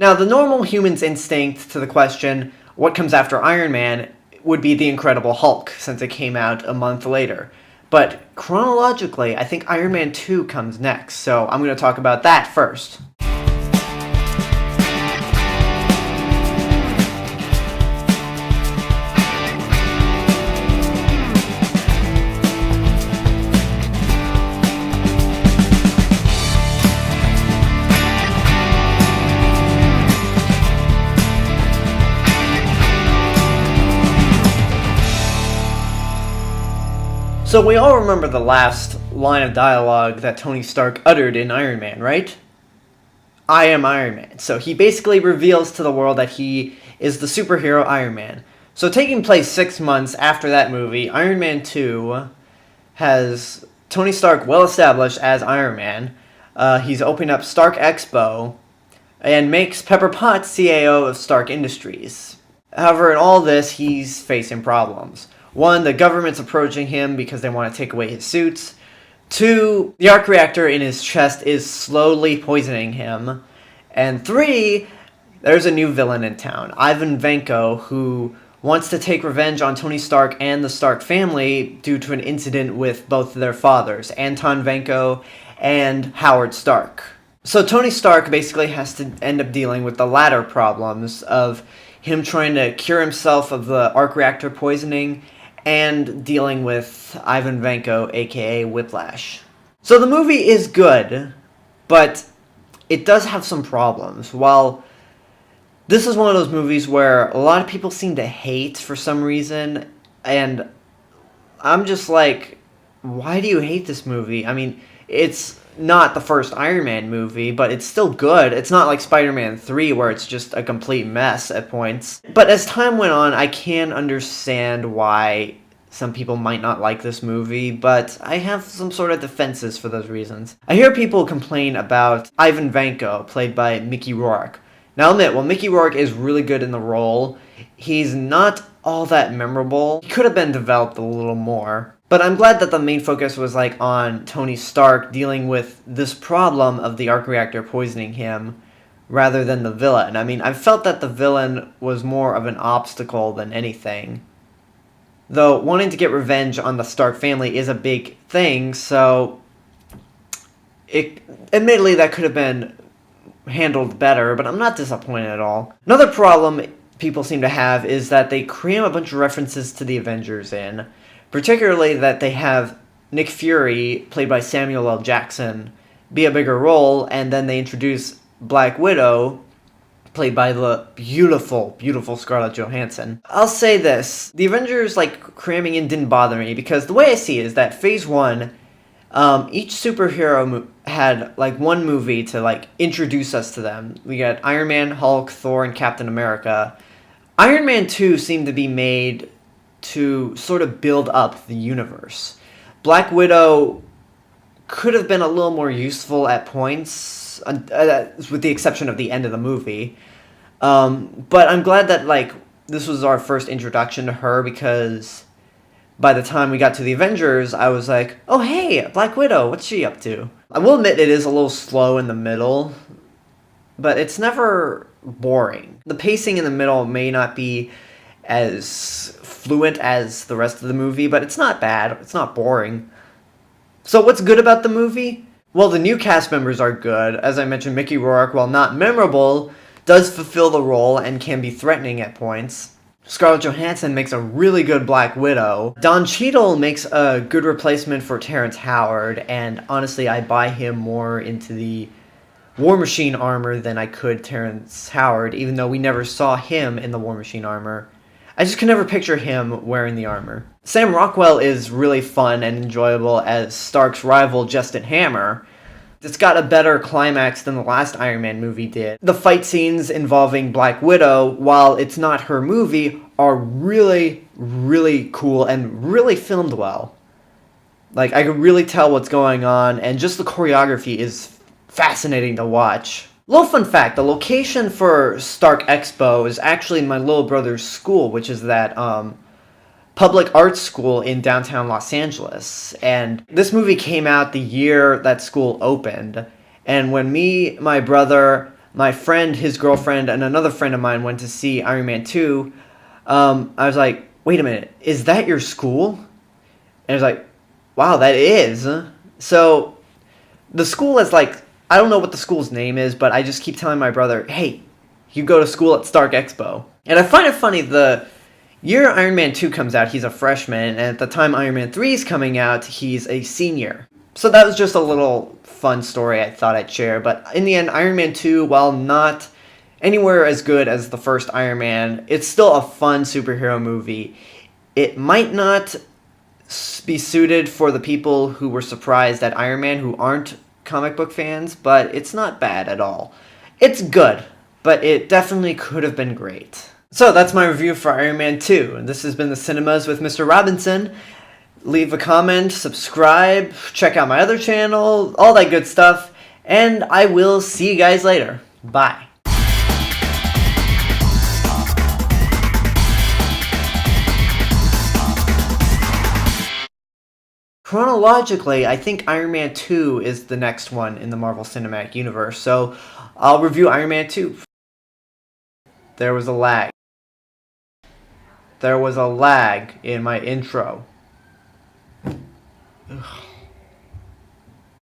Now, the normal human's instinct to the question, what comes after Iron Man, would be The Incredible Hulk, since it came out a month later. But chronologically, I think Iron Man 2 comes next, so I'm going to talk about that first. So we all remember the last line of dialogue that Tony Stark uttered in Iron Man, right? I am Iron Man. So he basically reveals to the world that he is the superhero Iron Man. So taking place 6 months after that movie, Iron Man 2 has Tony Stark well established as Iron Man. He's opened up Stark Expo and makes Pepper Potts CAO of Stark Industries. However, in all this, he's facing problems. 1, the government's approaching him because they want to take away his suits. 2, the arc reactor in his chest is slowly poisoning him. And 3, there's a new villain in town, Ivan Vanko, who wants to take revenge on Tony Stark and the Stark family due to an incident with both their fathers, Anton Vanko and Howard Stark. So Tony Stark basically has to end up dealing with the latter problems of him trying to cure himself of the arc reactor poisoning and dealing with Ivan Vanko, aka Whiplash. So the movie is good, but it does have some problems. While this is one of those movies where a lot of people seem to hate for some reason, and I'm just like, why do you hate this movie? I mean, it's not the first Iron Man movie, but it's still good. It's not like Spider-Man 3 where it's just a complete mess at points. But as time went on, I can understand why some people might not like this movie, but I have some sort of defenses for those reasons. I hear people complain about Ivan Vanko, played by Mickey Rourke. Now I'll admit, while Mickey Rourke is really good in the role, he's not all that memorable. He could have been developed a little more. But I'm glad that the main focus was on Tony Stark dealing with this problem of the arc reactor poisoning him rather than the villain. I mean, I felt that the villain was more of an obstacle than anything. Though wanting to get revenge on the Stark family is a big thing, so admittedly that could have been handled better, but I'm not disappointed at all. Another problem people seem to have is that they cram a bunch of references to the Avengers in. Particularly that they have Nick Fury, played by Samuel L. Jackson, be a bigger role, and then they introduce Black Widow, played by the beautiful, beautiful Scarlett Johansson. I'll say this, the Avengers, cramming in didn't bother me, because the way I see it is that Phase 1, each superhero had, one movie to, introduce us to them. We got Iron Man, Hulk, Thor, and Captain America. Iron Man 2 seemed to be made to sort of build up the universe. Black Widow could have been a little more useful at points, with the exception of the end of the movie. But I'm glad that, this was our first introduction to her, because by the time we got to the Avengers, I was like, oh hey, Black Widow, what's she up to? I will admit it is a little slow in the middle, but it's never boring. The pacing in the middle may not be as fluent as the rest of the movie, but it's not bad. It's not boring. So what's good about the movie? Well, the new cast members are good. As I mentioned, Mickey Rourke, while not memorable, does fulfill the role and can be threatening at points. Scarlett Johansson makes a really good Black Widow. Don Cheadle makes a good replacement for Terrence Howard, and honestly, I buy him more into the War Machine armor than I could Terrence Howard, even though we never saw him in the War Machine armor. I just can never picture him wearing the armor. Sam Rockwell is really fun and enjoyable as Stark's rival, Justin Hammer. It's got a better climax than the last Iron Man movie did. The fight scenes involving Black Widow, while it's not her movie, are really, really cool and really filmed well. I could really tell what's going on, and just the choreography is fascinating to watch. Little fun fact, the location for Stark Expo is actually my little brother's school, which is that public arts school in downtown Los Angeles. And this movie came out the year that school opened. And when me, my brother, my friend, his girlfriend, and another friend of mine went to see Iron Man 2, I was like, wait a minute, is that your school? And I was like, wow, that is. So the school is like, I don't know what the school's name is, but I just keep telling my brother, hey, you go to school at Stark Expo. And I find it funny, the year Iron Man 2 comes out, he's a freshman, and at the time Iron Man 3 is coming out, he's a senior. So that was just a little fun story I thought I'd share. But in the end, Iron Man 2, while not anywhere as good as the first Iron Man, it's still a fun superhero movie. It might not be suited for the people who were surprised at Iron Man who aren't comic book fans, but it's not bad at all. It's good, but it definitely could have been great. So that's my review for Iron Man 2. And this has been the Cinemas with Mr. Robinson. Leave a comment, subscribe, check out my other channel, all that good stuff, and I will see you guys later. Bye. Chronologically, I think Iron Man 2 is the next one in the Marvel Cinematic Universe, so I'll review Iron Man 2. There was a lag. There was a lag in my intro.